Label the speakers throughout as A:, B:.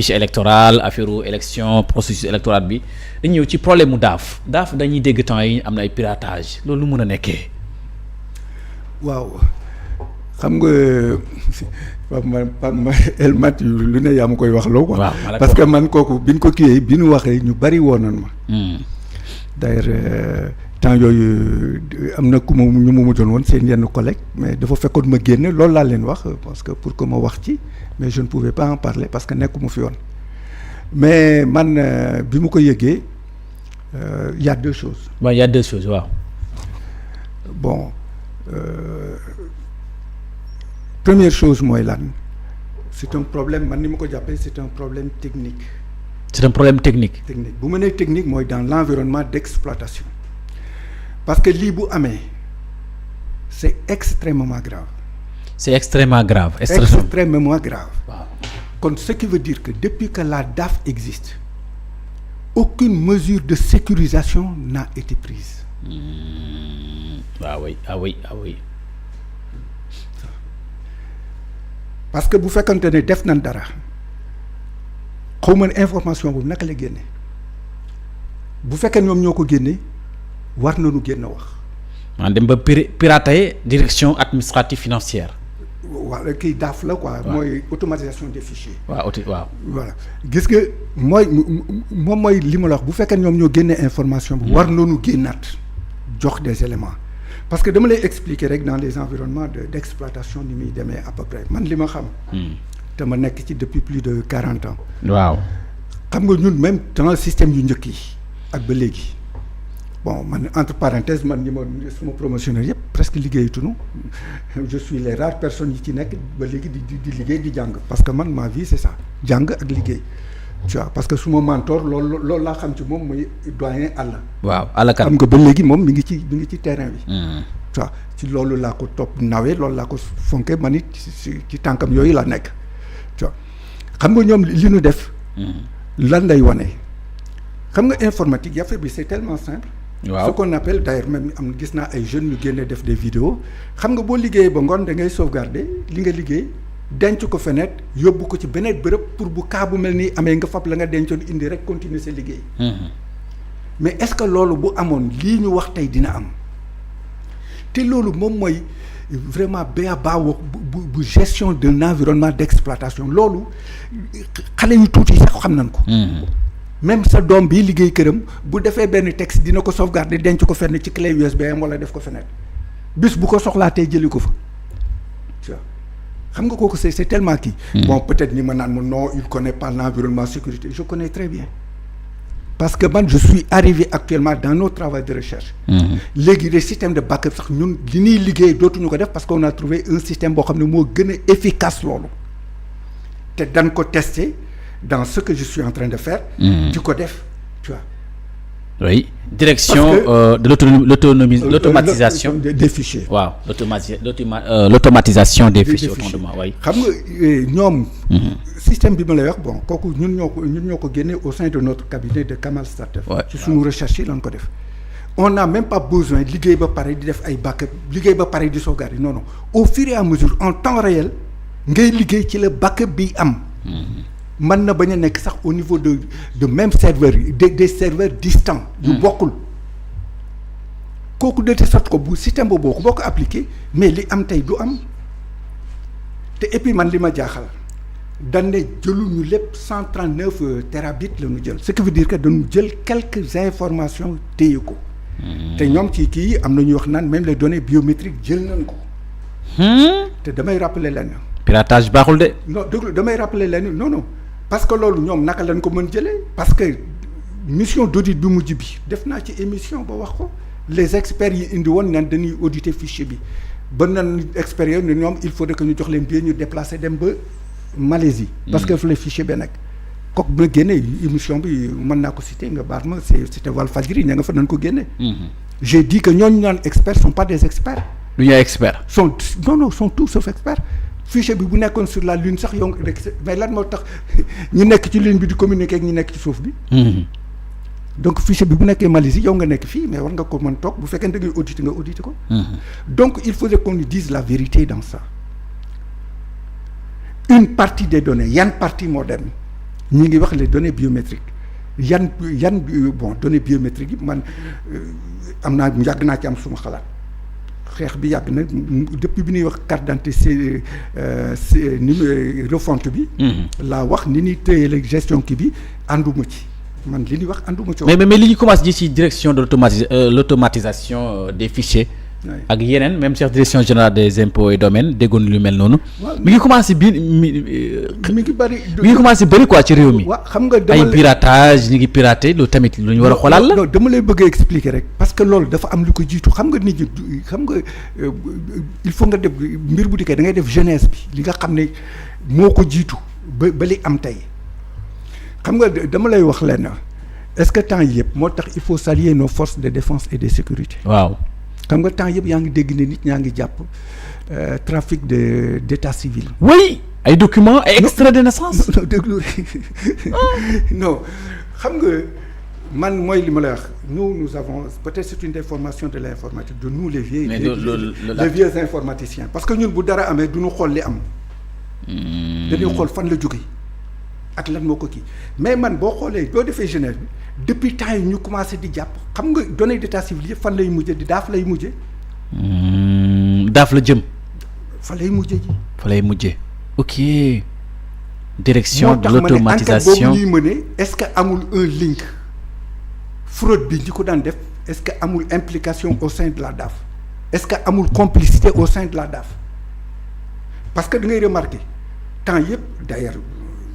A: fiche électorale affaire élection processus électoral bi dañu ñëw ci problème mu daaf dañuy dégg temps yi am na ay piratage loolu lu mën a nekkee.
B: waaw xam nga ma El Mat lu ne yaa ma koy wax loo quoi. parce que man kooku bi ñu ko kiiyee bi ñu waxee ñu bari woon nañ ma. d'ailleurs temps yooyu am na ku ma ñu ma mujjoon woon seen yenn collègue mais dafa fekkoon ma génn loolu laa leen wax parce que pour que ma wax ci mais je ne pouvais pas en parler parce que nekkuma fi woon mais man bi mu ko yëgee y a deux choses.
A: waaw y a deux choses waaw.
B: bon première chose mooy lan c'est un problème man ni ma ko jàppee c'est un problème technique.
A: c'est un problème technique.
B: bu ma nee technique mooy dans l'environnement d'exploitation parce que lii bu amee c'est extrêmement grave.
A: c'est extrêmement grave.
B: extrêmement grave.
A: waaw
B: kon ce qui veut dire que depuis que la DAF existe aucune mesure de sécurisation n'a été prise.
A: Ah oui.
B: parce que bu fekkante ne def nañ dara xaw ma ne information boobu naka la génne bu fekkee ñoom ñoo ko génne war nañu génn wax.
A: maanaam dem ba pirater direction administrative financière.
B: waaw kii DAF la quoi. mooy automatisation des fichiers.
A: waaw
B: voilà gis nga moom mooy li ma la wax bu fekkee ñoom ñoo génne information bi. war nañu génnaat jox des éléments. parce que dama lay expliquer rek dans les environnements d'exploitation ni muy demee à peu près man li ma xam. te ma nekk ci depuis plus de 40 ans.
A: waaw
B: xam nga ñun même dans le système yu njëkk yi ak ba léegi bon man entre parenthèses man ñi ma suma promotionnaire yëpp presque liggéeyatuñu je suis les rares personnes yi ci nekk ba léegi di liggéey di jàng parce que man ma vie c'est ça jàng ak liggéey. tu vois parce que suma mentor loolu laa xam ci moom muy doyen Alla.
A: waaw Alla Kane
B: xam nga ba léegi moom mi ngi ci terrain bi. tu vois ci loolu laa ko topp nawee loolu laa ko fonke man it ci tànkam yooyu laa nekk tu vois xam nga ñoom li ñu def. lan lay wane. xam nga informatique affaire bi c'est tellement simple.
A: waaw
B: ce qu'on appelle d'ailleurs même am gis naa ay jeunes yu génne def des vidéos xam nga boo liggéeyee ba ngoon da ngay sauvegarder li nga liggéey. denc ko fenêtre yóbbu ko ci beneen bërëb pour bu cas bu mel nii amee nga fab la nga dencoon indi rek continuer sa liggéey. mais est-ce que loolu bu amoon lii ñu wax tey dina am te loolu moom mooy vraiment ba bu gestion d'un environnement d'exploitation loolu xale yu tuuti sax xam nañ ko. même sa doom bi liggéey këram bu defee benn texte dina ko sauvegarder denc ko fenn ci clé USB wala def ko fenêtre bis bu ko soxlaa tey jëli ko fa tu vois. xam nga kooku c'est tellement kii. bon peut-être ñi ma naan ma non il connaît pas l'environnement sécurité je connais très bien parce que man je suis arrivé actuellement dans nos travaux de recherche. léegi les systèmes de backup sax ñun li ñuy liggéey dootuñu ko def parce qu'on a trouvé un système boo xam ne moo gën a efficace loolu te dañ ko tester dans ce que je suis en train de faire. di ko def tu vois.
A: oui direction de l'automatisation
B: des fichiers.
A: waaw l'automatisation des fichiers autant de moi oui.
B: xam nga ñoom. système bi ma lay wax bon kooku ñun ñoo ko génne au sein de notre cabinet de Kamal Startef. ci suñu recherche yi lañ ko def. on n'a même pas besoin liggéey ba pare di def ay backup liggéey ba pare di sauvegarder non au fur et à mesure en temps réel ngay liggéey ci la backup bi am. mën na bañ a nekk sax au niveau de même serveur des serveurs distants. yu bokkul kooku de sorte que bu système boo ko appliqué mais li am tey du am te et puis man li ma jaaxal dañ ne jëluñu lépp 139 terabits la ñu jël ce qui veut dire que dañu jël quelques informations téye ko. te ñoom ci kii am na ñuy wax naan même les données biométriques jël nañ ko. te damay rappeler leen.
A: piratage baaxul de.
B: non déglu damay rappeler leen non. parce que loolu ñoom naka lañ ko mën jëlee parce que mission d'audit bi mujj bi def naa ci émission ba wax ko les experts yi indi woon naan dañuy auditer fichier bi ba nan experts yooyu ne ñoom il faudrait que ñu jox leen bien ñu déplacer dem ba Malaisie. parce que fu la fichier ba nag kooku bu ma génnee émission bi mën naa ko citer nga baal ma c'était Walfadjri ña nga fa nañ ko génne. j'ai dit que ñooñu naan experts sont pas des experts.
A: du ñu ay experts.
B: sont tous sauf experts. fichier bi bu nekkoon sur la lune sax yow rek mais lan moo tax ñu nekk ci lune bi di communiquer ak ñu nekk ci suuf bi. donc fichier bi bu nekkee Malaisie yow nga nekk fii mais war nga ko mën toog bu fekkee da ngay auditer nga auditer ko. donc il faudrait qu'on nous dise la vérité dans ça. une partie des données yan partie moderne ñi ngi wax les données biométriques yan bon données biométriques yi man am naa yàgg naa ci am suma xalaat xeex bi yàgg na depuis bi ñuy wax carte d'identité refonte bi. laa wax ni ñuy téye la gestion kii bi ànduma ci man li ñuy wax ànduma ci.
A: mais li ñu commencé ji ci direction de l'automatisation des fichiers. ak yeneen même chef direction générale des impôts et domaines déggoon lu mel noonu. mi ngi commencé mi ngi bëri. mi ngi commencé bëri quoi ci réew mi.
B: waaw xam nga
A: ay piratage ñu ngi piraté loolu tamit lu ñu war a xoolaat la.
B: non dama lay bëgg a expliquer rek parce que loolu dafa am lu ko jiitu xam nga nit ñi xam nga il faut nga def mbir bu dikkee da ngay def jeunesse bi li nga xam ne moo ko jiitu ba li am tey xam nga dama lay wax lenn est-ce que temps yëpp moo tax il faut saluer nos forces de défense et de sécurité.
A: waaw.
B: xam nga temps yëpp yaa ngi dégg ne nit ñaa ngi jàpp trafic d'état civil.
A: oui ay documents ay extraits de naissance.
B: non déglu non xam nga man mooy li ma lay wax nous avons peut-être c'est une déformation de l'informatique de nous les vieux. les vieux informaticiens parce que ñun bu dara amee du ñu xool li am. dañuy xool fan la jóge ak lan moo ko kii mais man boo xoolee boo defee Genève bi depuis temps yi ñu commencé di jàpp xam nga données d'état civil yëpp fan lay mujjee di daaf lay mujjee.
A: daaf la jëm.
B: fa lay mujjee ji.
A: fa lay mujjee ok. direction de l'automatisation
B: moo tax ma ne enquête boobu ñuy mëne est-ce que amul un link fraude bi ñi ko daan def est-ce que amul implication au sein de la DAF est-ce que amul complicité au sein de la DAF parce que da ngay remarquer temps yëpp d'ailleurs.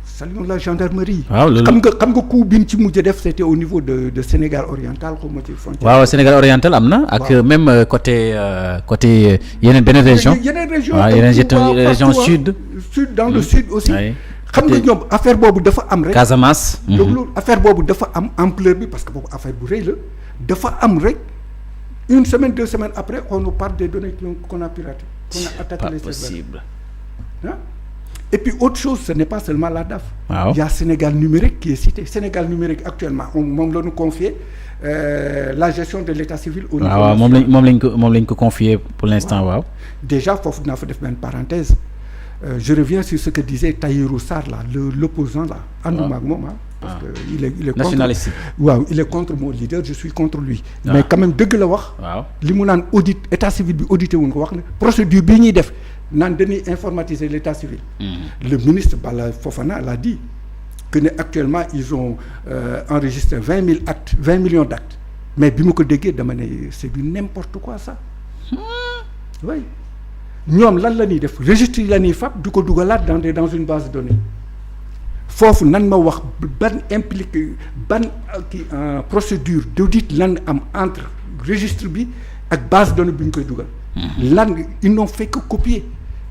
B: saluons la gendarmerie. waaw loolu xam nga coup bi ñu ci mujj def c'était au niveau de Sénégal oriental xaw ma ci frontière.
A: waaw Sénégal oriental am na. ak même côté yeneen beneen région.
B: yeneen région
A: waaw yeneen région sud.
B: dans le sud aussi. xam nga ñoom affaire boobu dafa am rek.
A: Casamance.
B: loolu affaire boobu dafa am ampleur bi parce que boobu affaire bu rëy la dafa am rek une semaine 2 semaines après on nous parle des données qu'on a piratées. qu'on a attaqué les serveurs.
A: C'est pas possible.
B: Et puis autre chose, ce n'est pas seulement la DAF.
A: Wow.
B: Il y a Sénégal numérique qui est cité. Sénégal numérique actuellement, on nous confié la gestion de l'état civil au niveau.
A: waaw moom lañ ko confié pour l'instant waaw.
B: Déjà foofu dinaa fa def benn parenthèse je reviens sur ce que disait Tahirou Sarr là l'opposant là. ànduma ak moom parce que il est
A: nationaliste.
B: waaw il est contre mon leader je suis contre lui. mais quand même dëgg la wax.
A: waaw
B: li mu naan audit état civil bi audité wuñ ko wax na procédure bii ñuy def. naan dañuy informatiser l'état civil. Le ministre Bala Fofana l'a dit que ne actuellement ils ont enregistré 20 millions d'actes mais bi ma ko déggee dama ne c'est du n'importe quoi ça. oui ñoom lan la ñuy def registre yi la ñuy fab du ko dugalaat dans une base de données foofu nan ma wax ban impliqué ban procédure d'audit lan am entre registre bi ak base de données bi ñu koy dugal. lan ils n'ont fait que copier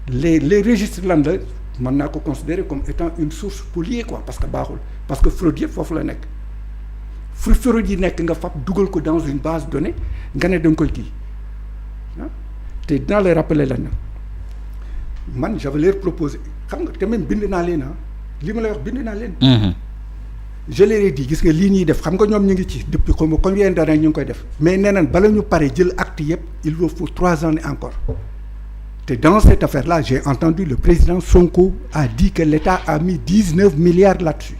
B: les registres lan la mën naa ko considérer comme étant une source spoliée quoi parce que baaxul parce que fraude yëpp foofu la nekk fraude yi nekk nga fab dugal ko dans une base de données nga ne da nga koy kii te dinaa lay rappeler lan man j'avais leur proposé xam nga te même bind naa leen li ma lay wax bind naa leen. je leur ai dit gis nga lii ñuy def xam nga ñoom ñu ngi ci depuis combien d'années ñu ngi koy def mais nee nañ bala ñu pare jël acte yëpp il vous faut 3 ans encore te dans cette affaire là j'ai entendu le président Sonko a dit que l'État a mis 19 milliards là-dessus.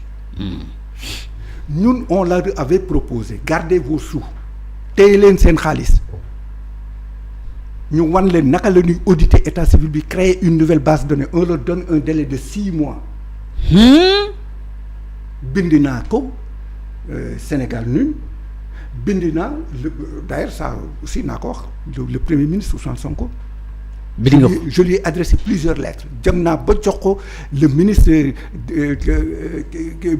B: ñun on leur avait proposé gardez vos sous téye leen seen xaalis ñu wan leen naka la ñuy auditer état civil bi créer une nouvelle base de données on leur donne un délai de 6 mois. bind naa ko Sénégal ñun bind naa d'ailleurs ça aussi naa ko wax le premier ministre Ousmane Sonko.
A: bind nga ko
B: je lui ai adressé plusieurs lettres jëm naa ba jox ko le ministre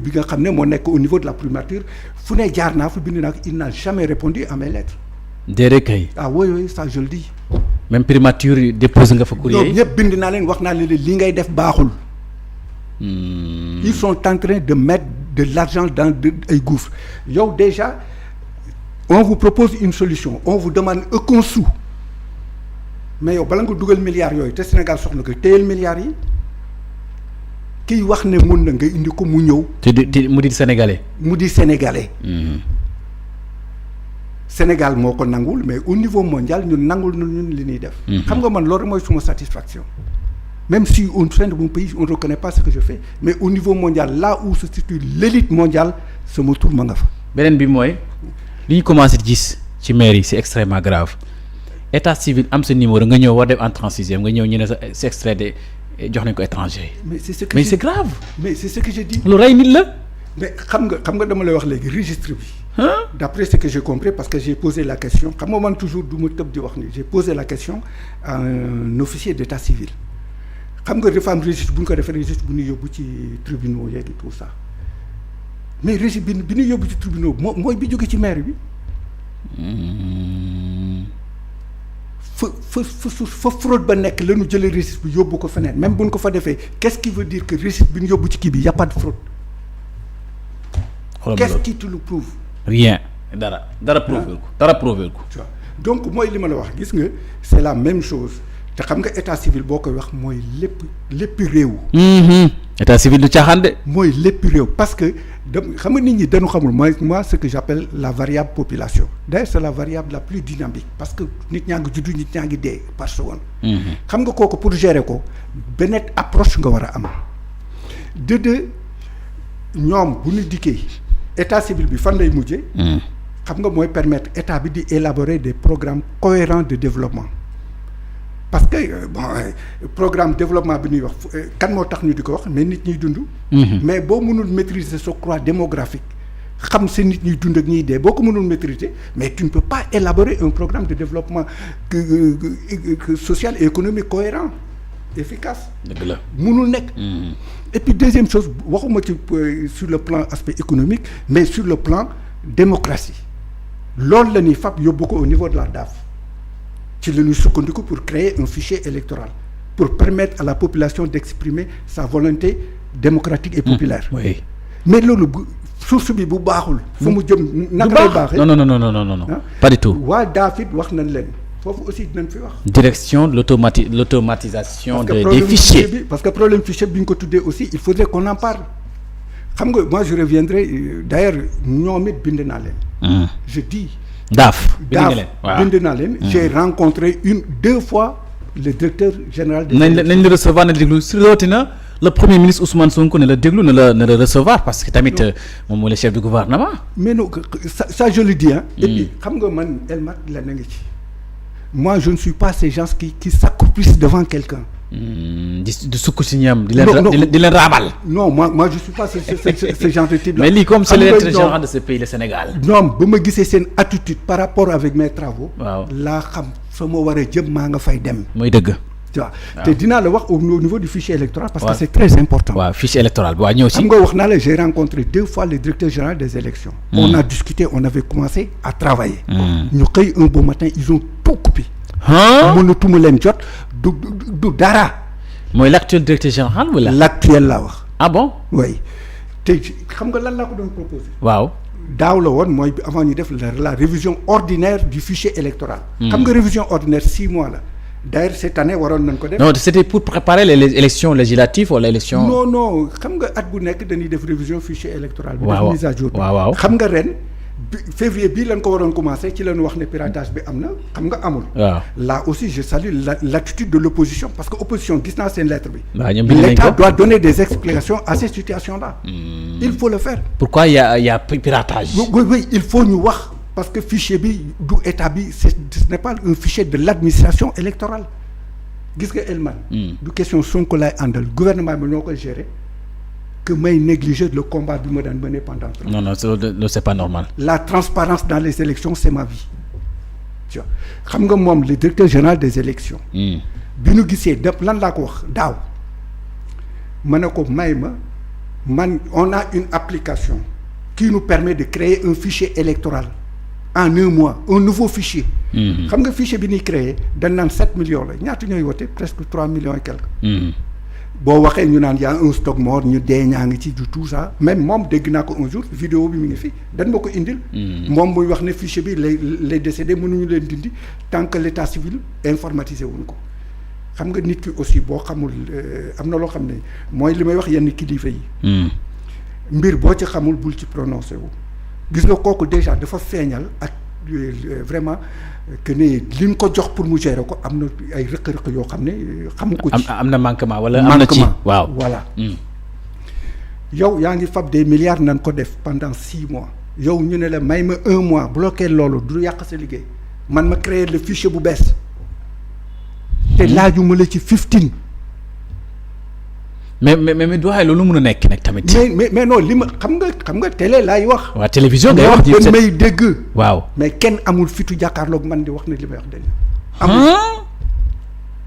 B: bi nga xam ne moo nekk au niveau de la primature fu ne jaar naa fa bind naa ko il n'a jamais répondu à mes lettres. déedéet kay. ah oui ça je le dis. même primature déposé nga fa courrier. ñoom ñëpp bind naa leen wax naa leen li ngay def baaxul. Ils sont en train de mettre de l'argent dans ay gouffres yow déjà on vous propose une solution on vous demande aucun sou mais yow bala nga dugal milliards yooyu te Sénégal soxna ko téyel milliards yi kiy wax ne mun na nga indi ko mu ñëw. te mu di sénégalais. mu di sénégalais. Sénégal moo ko nangul mais au niveau mondial ñun nangul na ñun li ñuy def. xam nga man loolu mooy suma satisfaction même si au sein de mon pays on ne reconnaît pas ce que je fais mais au niveau mondial là où se situe l'élite mondiale sama tur ma nga fa.
A: beneen bi mooy li ñu commencé gis ci maire yi c'est extrêmement grave état civil am sa numéro nga ñëw war dem entrée en sixième nga ñëw ñu ne sa c'est extrait de jox nañ ko étranger.
B: mais c'est ce que
A: mais c'est grave.
B: mais c'est ce que je dis.
A: lu rey nit la.
B: mais xam nga dama lay wax léegi registre bi. d'après ce que j'ai compris parce que j'ai posé la question xam nga man toujours du ma tëb di wax ni j'ai posé la question à un officier d'état civil xam nga dafa am registre bu ñu ko defee registre bu ñu yóbbu ci tribunaux yeegi tout ça mais registre bi ñu yóbbu ci tribunaux mooy bi jóge ci maire bi. fa fraude ba nekk la ñu jëlee registre bi yóbbu ko feneen même bu ñu ko fa defee qu'est-ce qui veut dire que registre bi ñu yóbbu ci kii bi y a pas de fraude. Qu'est-ce qui te le prouve?
A: Rien. dara prouver ko.
B: tu vois donc mooy li ma la wax gis nga c'est la même chose te xam nga état civil boo koy wax mooy lépp réew.
A: état civil du caaxaan de.
B: mooy lépp réew parce que xam nga nit ñi dañu xamul moi ce que j'appelle la variable population d'ailleurs c'est la variable la plus dynamique parce que nit ñaa ngi juddu nit ñaa ngi dee par seconde. xam nga kooku pour gérer ko beneen approche nga war a am de ñoom bu ñu dikkee. état civil bi fan lay mujjee. xam nga mooy permettre état bi di élaborer des programmes cohérents de développement parce que programme développement bi ñuy wax kan moo tax ñu di ko wax mais nit ñuy dund. mais boo mënul maîtriser sa croix démographique xam sa nit ñuy dund ak ñuy dee boo ko mënul maîtriser mais tu ne peux pas élaborer un programme de développement social et économique cohérent efficace.
A: dëgg la
B: mënul nekk. et puis deuxième chose waxuma ci sur le plan aspect économique mais sur le plan démocratie loolu la ñuy fab yóbbu ko au niveau de la DAF ci la ñuy sukkandiku pour créer un fichier électoral pour permettre à la population d'exprimer sa volonté démocratique et populaire.
A: Oui.
B: mais loolu source bi bu baaxul. fu mu jëm naka lay baaxee
A: non pas du tout.
B: waa DAF it wax nañ leen. foofu aussi dinañ fi wax.
A: direction de l'automatisation des fichiers.
B: parce que problème fichier bi ñu ko tuddee aussi il faudrait qu'on en parle xam nga moi je reviendrai d'ailleurs ñoom it bind naa leen. je dis.
A: DAF
B: bind naa leen. j'ai rencontré 2 fois le directeur général.
A: nañ la recevoir na déglu si rawatina le premier ministre Ousmane Sonko ne la déglu ne la recevoir parce que tamit moom mooy le chef du gouvernement.
B: mais non ça je le dis hein. et puis xam nga man Elmat la na ngi ci. moi je ne suis pas ces gens qui s'accroupissent devant quelqu'un.
A: di sukk si ñam di leen raabal.
B: non moi je suis pas ce genre de type là.
A: mais lii comme c'est l'intérêt général de ce pays le Sénégal.
B: ñoom ba ma gisee seen attitude par rapport avec mes travaux.
A: waaw
B: laa xam fa ma war a jëm maa nga fay dem.
A: mooy dëgg.
B: tu vois te dinaa la wax au niveau du fichier électoral. parce que c'est très important.
A: waaw fichier électoral waaw ñëw si.
B: xam nga wax naa la j'ai rencontré 2 fois le directeur général des élections. on a discuté on avait commencé à travailler. ñu xëy un beau matin ils ont tout coupé. mënatuma leen jot du dara.
A: mooy l'actuel directeur général wala.
B: l'actuel laa wax.
A: ah bon.
B: oui te xam nga lan laa ko doon proposer.
A: waaw.
B: daaw la woon mooy avant ñu def la révision ordinaire du fichier électoral. xam nga révision ordinaire 6 mois la. d'ailleurs cette année waroon nañ ko def.
A: non c'était pour préparer les élections législatives wala élections.
B: non xam nga at bu nekk dañuy def révision fichier électoral. bi def mise à jour bi.
A: waaw
B: xam nga ren. février bii lañ ko waroon commencer ci lañu wax ne piratage bi am na xam nga amul.
A: waaw
B: là aussi je salue l'attitude de l'opposition parce que opposition gis naa seen lettre bi.
A: waaw ñoom bind nañ ko
B: l'État doit donner des explications à ces situations-là. il faut le faire.
A: pourquoi il y a piratage.
B: oui il faut ñu wax parce que fichier bi du état bi ce n'est pas un fichier de l'administration électorale gis nga Elman. du question Sonko lay àndal gouvernement bi ñoo koy gérer. que may négliger le combat bi ma daan mener pendant.
A: non c'est pas normal.
B: la transparence dans les élections c'est ma vie. tu vois xam nga moom le directeur général des élections. bi ñu gisee def lan laa ko wax daaw. ma ne ko may ma man on a une application qui nous permet de créer un fichier électoral en 1 mois un nouveau fichier. xam nga fichier bi ñuy créer dañ naan 7 millions la ñaata ñooy wote presque 3 millions et quelques. boo waxee ñu naan y a un stock mort ñu dee ñaa ngi ci du tout ça même moom dégg naa ko un jour vidéo bi mu ngi fi dañ ma ko indil. moom muy wax ne fichier bi les décédés mënuñu leen dindi tant que l'état civil informatisé wuñ ko xam nga nit ki aussi boo xamul am na loo xam ne mooy li may wax yenn kilifa yi. mbir boo ci xamul bul ci prononcé wu. gis nga kooku déjà dafa feeñal ak vraiment que ne li ñu ko jox pour mu gérer ko am na ay rëq-rëq yoo xam ne xamu ko ci.
A: am na manquement wala am na ci waaw
B: voilà. yow yaa ngi fab des milliards nan ko def pendant 6 mois yow ñu ne la may ma 1 mois bloqué loolu du yàq sa liggéey man ma créer le fichier bu bees te laajuma la ci 15.
A: mais doy loolu mën a nekk nag tamit.
B: mais non li ma xam nga télé laay wax.
A: waaw télévision ngay wax
B: dañ may dégg.
A: waaw
B: mais kenn amul fitu jàkkaarloog man di wax ne li may wax dañ amul.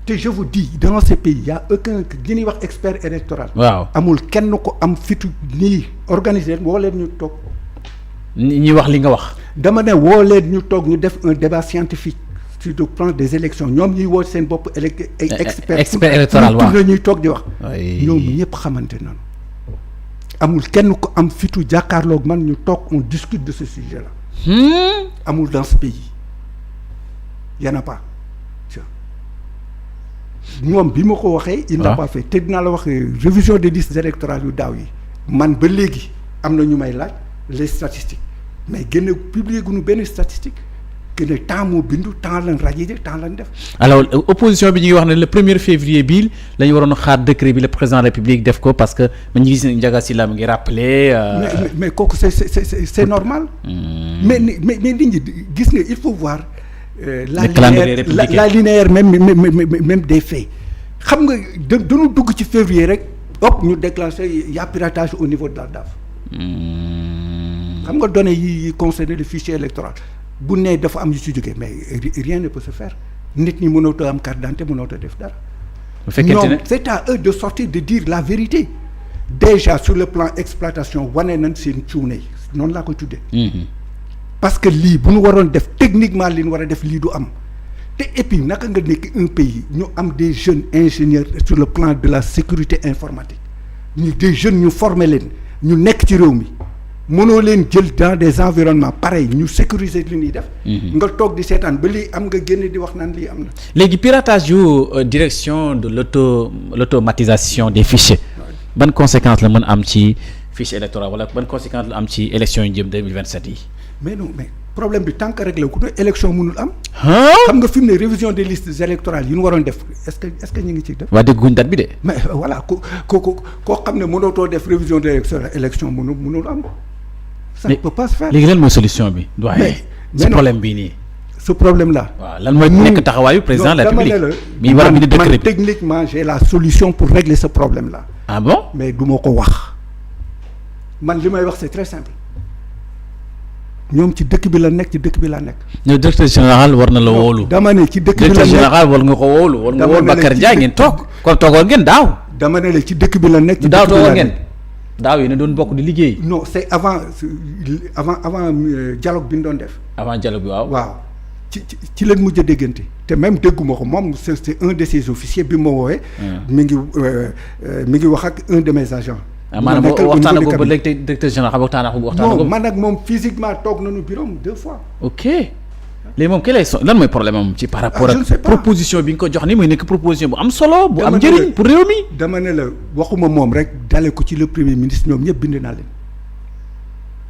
B: te je vous dis dans ce pays y a aucun li ñuy wax expert électoral.
A: waaw amul
B: kenn ko am fitu nii organiser woo leen ñu toog.
A: ñi wax li nga wax.
B: dama ne woo leen ñu toog ñu def un débat scientifique sur le plan des élections ñoom ñuy woo seen bopp ay expert
A: électoral waaw
B: la ñuy toog di wax. ñoom ñëpp xamante noonu. amul kenn ko am fitu jàkkaarloog man ñu toog on discute de ce sujet là. amul dans ce pays y en a pas. ñoom bi ma ko waxee. il n'a pas fait te dinaa la wax révision des listes électorales yu daaw yi man ba léegi am na ñu may laaj les statistiques mais gën a publier gu ñu benn statistique gën a temps moo bindu temps lañ rajee temps lañ def.
A: alors opposition bi ñu ngi wax ne le 1er février bii la ñu waroon xaar décret bi le président de la République def ko parce que ma ñu gis ne Ndiaga Sylla mu ngi rappelé.
B: mais kooku c'est normal. mais nit ñi gis nga il faut voir. la linéaire même des faits xam nga dañu dugg ci février rek hop ñu déclenché y a piratage au niveau de la DAF. xam nga données yi concerné le fichier électoral bu nee dafa am yu ci jógee mais rien ne peut se faire nit ñi mënatoo am carte d'identité mënatoo def dara.
A: bu fekkente ne
B: ñoom c'est à eux de sortir de dire la vérité déjà sur le plan exploitation wane nañ seen cuune yi noonu laa koy tuddee. parce que lii bu ñu waroon def techniquement li ñu war a def lii du am te et puis naka nga nekk un pays ñu am des jeunes ingénieurs sur le plan de la sécurité informatique ñu des jeunes ñu former leen ñu nekk ci réew mi mënoo leen jël dans des environnements pareils ñu sécuriser li ñuy def. nga toog di seetaan ba lii am nga génn di wax naan lii am na.
A: léegi piratage yu direction de l'automatisation des fichiers ban conséquence la mën am ci fichier électoral wala ban conséquence la am ci élection yi jëm 2027 yi.
B: mais non mais problème bi tant que réglé wu ko élection mënul am. xam nga fi mu ne révision des listes électorales yi ñu waroon def est-ce que ñu ngi ciy def.
A: waa dégguñ date bi de.
B: mais voilà koo xam ne mënatoo def révision des élections mënul am. ça ne peut pas se faire.
A: léegi lan mooy solution bi. mais problème bii nii.
B: ce problème là.
A: waaw lan mooy nekk taxawaayu président de la République. mi war a bind décret bi
B: man techniquement j'ai la solution pour régler ce problème là.
A: ah bon
B: mais du ma ko wax man li may wax c'est très simple. ñoom ci dëkk bi la nekk ci dëkk bi la nekk.
A: ñoom directeur général war na la wóolu.
B: dama ne ci dëkk bi la nekk
A: directeur général war nga ko wóolu. war nga wóolu Bakar Ndiaye ngeen toog. kon toogoon ngeen daaw.
B: dama ne la ci dëkk bi la nekk. ci
A: daaw toogoon ngeen. daaw yi ne doon bokk di liggéey.
B: non c'est avant dialogue bi ñu doon def.
A: avant dialogue bi waaw.
B: waaw ci leen mujj a déggante. te même dégguma ko moom c'est un de ses officiers bi ma woowee. mi ngi wax ak un de mes agents.
A: maanaam waxtaan ko ba léegi directeur général xam waxtaan ko
B: non man ak moom physiquement toog nañu bureau 2 fois.
A: ok léegi moom lan mooy problème am ci par rapport ak proposition bi nga ko jox ni muy nekk proposition bu am solo bu am njëriñ pour réew mi.
B: dama ne la waxuma moom rek dale ko ci le premier ministre ñoom ñëpp bind naa leen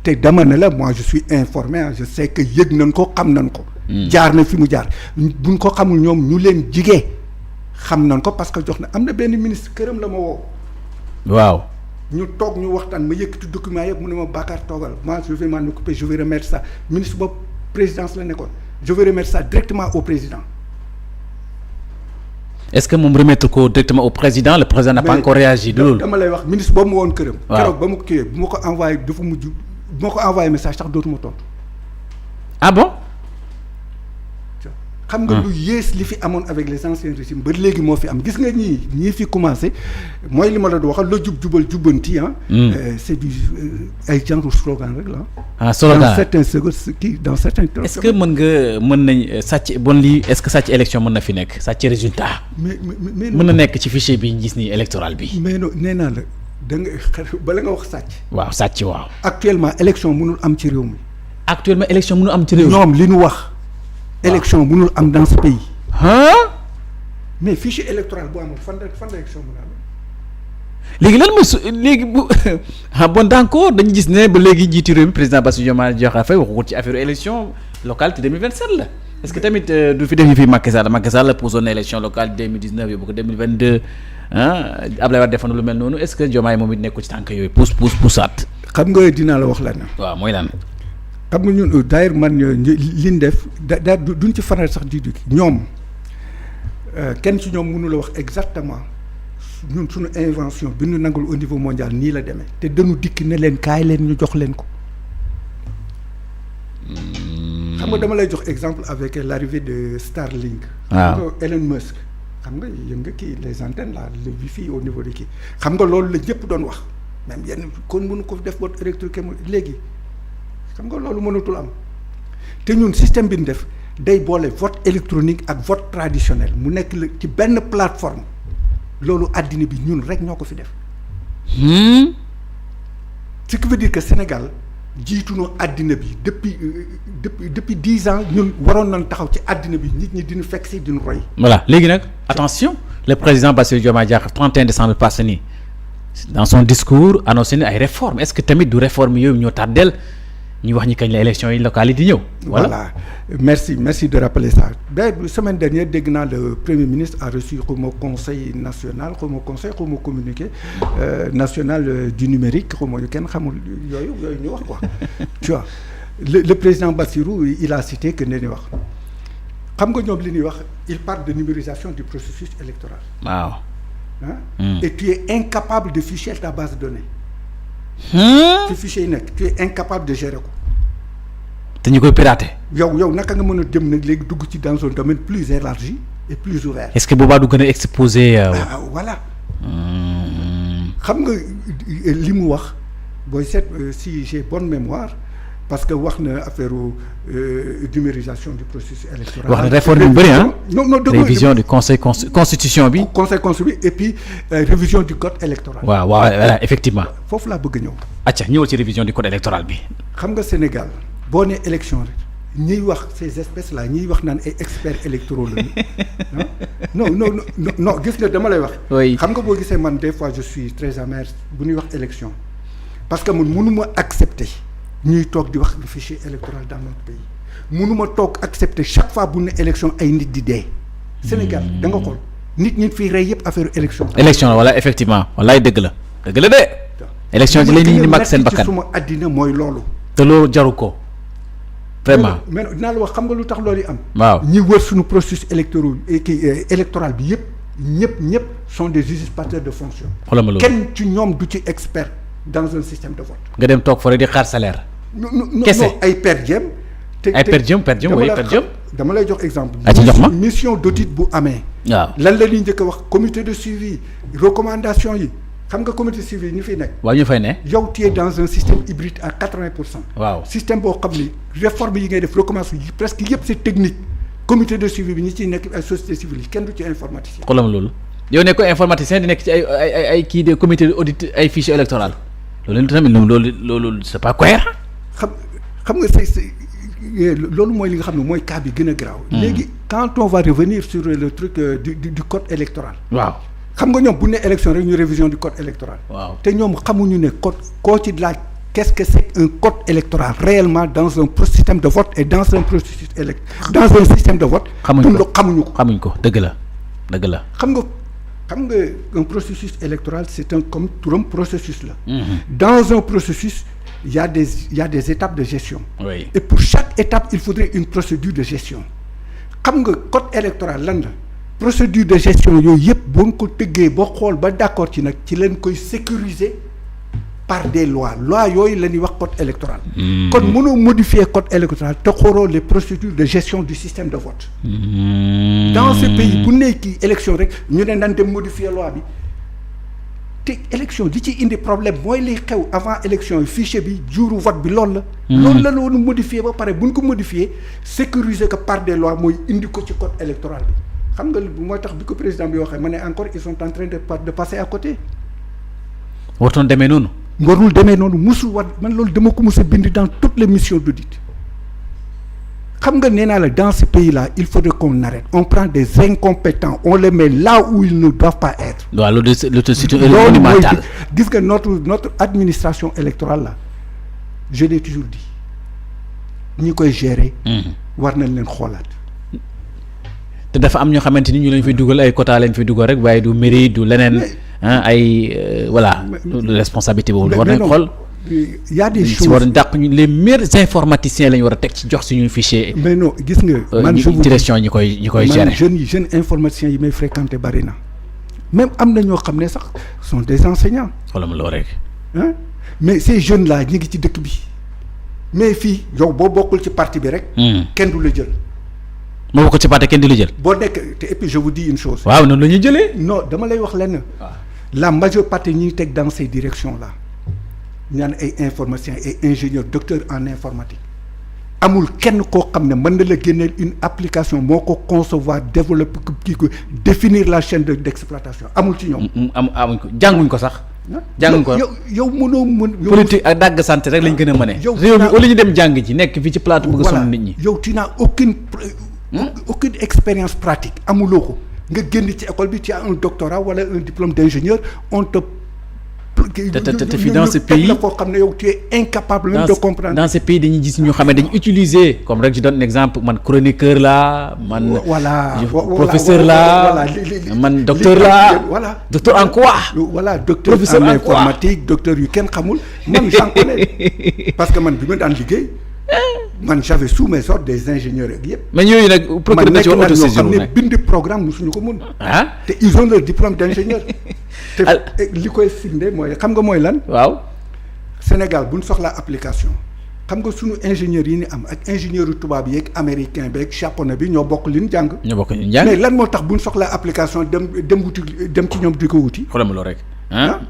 B: te dama ne la moi je suis informé je sais que yëg nañ ko xam nañ ko. jaar na fi mu jaar buñ ko xamul ñoom ñu leen jigee xam nañ ko parce que jox na am na benn ministre këram la ma woo.
A: waaw.
B: ñu toog ñu waxtaan ma yëkkati document yëpp mu ne ma Bakar toogal moi je vais m'en occuper je vais remettre ça ministre boobu présidence la nekkoon je vais remettre ça directement au président.
A: est-ce que moom remettre ko directement au président le président n'a pas encore réagi de loolu.
B: dama lay wax ministre boobu ma woon këram.
A: waaw
B: keroog ba mu kiiwee bu ma ko envoyé dafa mujj bu ma ko envoyé message sax dootuma tontu.
A: ah bon.
B: xam nga lu yées li fi amoon avec les anciens régimes ba léegi moo fi am gis nga ñii fi commencé mooy li ma la doon waxal la jubal jubbanti c'est du ay genre slogan rek la.
A: slogan
B: dans certains secondes dans certains.
A: est-ce que mën nañ sàcc bon lii est-ce que sàcc élection mën na fi nekk sàcc résultat. mais mën na nekk ci fichier bi ñu gis nii électoral bi.
B: mais non nee naa la da nga bala nga wax sàcc.
A: waaw sàcc waaw.
B: actuellement élection mënul am ci réew mi.
A: actuellement élection mënul am ci réew mi.
B: ñoom li ñu wax. élection mënul am dans ce pays. mais fichier électoral bu amul fan la élection mën a am.
A: léegi lan mooy léegi bu bon d'accord dañu gis ne ba léegi jiitu réew mi président Bassirou Diomaye Diakhar Faye waxu ko ci affaire élection locale te 2027 la est-ce que tamit du fi def yi fi Macky Sall la posoon na élection locale 2019 yóbbu ko 2022 Abdoulaye Wade defoon lu mel noonu est-ce que Diomaye moom it nekku ci tànk yooyu pousaat.
B: xam nga dinaa la wax lan.
A: waaw mooy lan.
B: xam nga ñun d'ailleurs man liñ def da duñ ci faral sax di ñoom kenn ci ñoom mënu la wax exactement ñun suñu invention bi ñu nangul au niveau mondial nii la demee te dañu dikk ne leen kaay leen ñu jox leen ko. xam nga dama lay jox exemple avec l'arrivée de Starlink. waaw Elon Musk. xam nga yëg nga kii les antennes là le wifi au niveau de kii xam nga loolu la ñëpp doon wax même yenn kon mënu ko def vote électronique léegi xam nga loolu mënatul am te ñun système bi ñu def day boole vote électronique ak vote traditionnel mu nekk la ci benn plateforme loolu àddina bi ñun rek ñoo ko fi def. ce qui veut dire que Sénégal jiitu na àddina bi depuis 10 ans ñun waroon nañ taxaw ci àddina bi nit ñi dinu fekk si dinu roy.
A: voilà léegi nag attention le président Bassirou Diomaye Diakhar 31 décembre passé nii dans son discours annoncé ni ay réformes est-ce que tamit du réforme yooyu ñoo tàddeel ñu wax ñi kañ la élection yi locales yi di ñëw.
B: voilà merci de rappeler ça semaine dernière dégg naa le premier ministre a reçu xawma conseil national xawma communiqué national du numérique xawma kenn xamul yooyu ñu wax quoi tu vois le président Bassirou il a cité que ne ni wax xam nga ñoom li ñuy wax il parle de numérisation du processus électoral.
A: waaw.
B: et tu es incapable de ficher ta base de données. ci fichier yi nekk tu es incapable de gérer ko.
A: te ñu koy pirater.
B: yow naka nga mën a jëm nag léegi dugg ci dans un domaine plus élargi et plus ouvert.
A: est-ce que boobaa du gën a exposé.
B: voilà. xam nga li mu wax booy seet si j'ai bonne mémoire parce que wax na affaire numérisation du processus électoral.
A: wax na réforme yu bëri
B: non
A: révision du conseil constitution bi.
B: conseil constitution bi et puis révision du code électoral.
A: waaw voilà effectivement.
B: foofu laa bëgg a ñëw.
A: acca ñëwal ci révision du code électoral bi.
B: xam nga Sénégal boo nee élection rek ñiy wax ces espèces là ñiy wax naan ay experts électoraux lañu non gis nga dama lay wax.
A: oui
B: xam nga boo gisee man des fois je suis très amer bu ñuy wax élection parce que man mënuma accepter. ñuy toog di wax le fichier électoral dans notre pays mënuma toog accepter chaque fois bu ne élection ay nit di dee. Sénégal da nga xool nit ñi fii rey yëpp affaire élection.
A: élection la wala effectivement wallaay dëgg la de. élection ci la nit ñi di mag seen bakkan
B: ci suma àddina mooy loolu.
A: te loolu jaru ko vraiment.
B: mais dinaa la wax xam nga lu tax loolu yi am.
A: waaw
B: ñi wër suñu processus électoral bi ñëpp sont des usurpateurs de fonction.
A: xoolal ma loolu
B: kenn ci ñoom du ci expert. dans un système de vote.
A: nga dem toog fa rek di xaar salaire.
B: kese non ay per diem.
A: ay per diem oui per diem.
B: dama lay jox exemple.
A: ci jox ma
B: mission d'audit bu amee.
A: waaw
B: lan la ñuy njëkk a wax comité de suivi recommandation yi xam nga comité de suivi yi ñu fiy nekk.
A: waaw ñu fay ne.
B: yow tu es dans un système hybride à 80%.
A: waaw
B: système boo xam ni réforme yi ngay def recommandation yi presque yëpp c'est technique comité de suivi bi ñi ciy nekk ay société civile yi kenn du ci informaticien.
A: xoolal loolu yow nekk ko informaticien di nekk ci ay kii de comité d'audit ay fichier électoral. loolu tamit loolu c'est pas cohérent.
B: xam nga c'est loolu mooy li nga xam ne mooy cas bi gën a grave. léegi quand on va revenir sur le truc du code électoral.
A: waaw
B: xam nga ñoom bu ne élection rek ñu révision du code électoral.
A: waaw te
B: ñoom xamuñu ne code koo ci laaj qu'est-ce que c'est un code électoral réellement dans un système de vote et dans un processus dans un système de vote. xamuñu
A: ko dëgg la.
B: xam nga un processus électoral c'est un comme turam processus la. Dans un processus il y a des étapes de gestion.
A: Oui.
B: Et pour chaque étape il faudrait une procédure de gestion xam nga code électoral lan la procédure de gestion yooyu yëpp boo ko tëggee ba xool ba d'accord ci nag ci leen koy sécuriser par des lois yooyu la ñuy wax code électoral. kon mënoo modifier code électoral te xooloo les procédures de gestion du système de vote. Dans ce pays bu nekk élection rek ñu ne nan dem modifier loi bi te élection di ci indi problème mooy liy xew avant élection yi fichier bi jouru vote bi loolu la. loolu la loolu modifier ba pare bu ñu ko modifier sécuriser que par des lois mooy indi ko ci code électoral bi xam nga mooy tax bi ko président bi waxee ma ne encore ils sont en train de passer à côté.
A: wartoon demee noonu.
B: warul demee noonu musul war man loolu dama ko mus a bind dans toutes les missions d'audit xam nga nee naa la dans ce pays là il faudrait qu'on arrête on prend des incompétents on les met là où ils ne doivent pas être.
A: waaw loolu c'est monumental.
B: gis nga notre administration électorale là je l'ai toujours dit. ñi koy gérer. war nañ leen xoolaat.
A: te dafa am ñoo xamante ni ñu leen fi dugal ay quota leen fi dugal rek waaye du mairie du leneen ay voilà responsabilité boobu war nañ xool.
B: y a des choses
A: si war a dàq ñu les meilleurs informaticiens la ñu war a teg ci jox suñu fichier.
B: mais non gis nga. man
A: direction ñi koy gérer.
B: jeunes informaticiens yi may fréquenté bari na. même am na ñoo xam ne sax sont des enseignants.
A: xoolal ma loo rek.
B: mais ces jeunes là ñu ngi ci dëkk bi mais fii yow boo bokkul ci parti bi rek. kenn du la jël.
A: moo bokkul ci parti kenn du la jël.
B: boo nekk te et puis je vous dis une chose.
A: waaw noonu la ñuy jëlee.
B: non dama lay wax lenn. la majeure partie ñi teg dans ces directions là ñaan ay informaticiens ay ingénieurs docteurs en informatique amul kenn koo xam ne mën na la génneel une application moo ko concevoir développer kii ko définir la chaîne d'exploitation amul ci ñoom.
A: amuñ ko jànguñ ko sax. jànguñ ko
B: yow mënoo mën.
A: politique ak dàgg santé rek lañ gën a mëne.
B: yow
A: réew mi au lieu ñu dem jàng ji nekk fii ci plateau bëgg a sonn nit ñi.
B: yow tu n'as aucune expérience pratique amuloo ko nga génn ci école bi tu as un doctorat wala un diplôme d'ingénieur on te.
A: te fii dans ce pays
B: la foo xam ne yow tu es incapable même de comprendre.
A: dans ce pays dañuy gis ñoo xam ne dañuy utiliser comme rek je donne un exemple man chroniqueur la man. professeur la man docteur la.
B: voilà
A: docteur en quoi.
B: voilà docteur en informatique docteur yu kenn xamul man j'en connais parce que man bi ma daan liggéey. man j'avais sous mes ordres des ingénieurs ak yëpp.
A: mais ñooñu nag procureur na ci war autosaisir
B: man nekk bind programme mosuñu ko mun. te ils ont leur diplôme d'ingénieur. te li koy firnde mooy xam nga mooy lan.
A: waaw.
B: Sénégal bu ñu soxlaa application xam nga suñu ingénieurs yi ni am ak ingénieurs tubaab yeeg américain beeg japonais bi ñoo bokk li ñu jàng.
A: ñoo bokk li ñu jàng
B: mais lan moo tax bu ñu soxlaa application dem wuti dem ci ñoom di ko wuti.
A: xoolal ma loolu rek.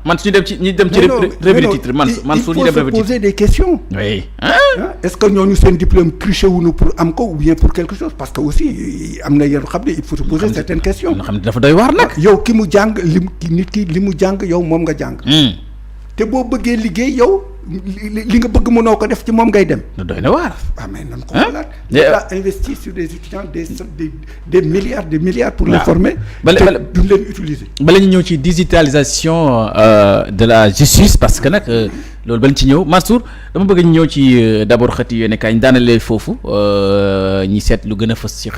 A: man suñu dem ci ñi dem ci revue de titre man suñu dem revue de titre
B: il faut se poser des questions.
A: oui.
B: est-ce que ñooñu seen diplôme triché wuñu pour am ko ou bien pour quelque chose parce que aussi am na yenn xam ne il faut se poser certaines questions.
A: xam ne dafa doy waar nag.
B: yow ki mu jàng nit ki li mu jàng yow moom nga jàng. te boo bëggee liggéey yow li nga bëgg mënoo ko def ci moom ngay dem.
A: doy na waar.
B: mais nan ko xalaat. l'État investit sur des étudiants des milliards pour les former. te duñ leen utiliser.
A: bala ñu ñëw ci digitalisation de la justice parce que nag loolu bala ñu ci ñëw Mansour dama bëgg ñu ñëw ci d'abord xëti yéen kaay ñu daanalee foofu ñi seet lu gën a fës ci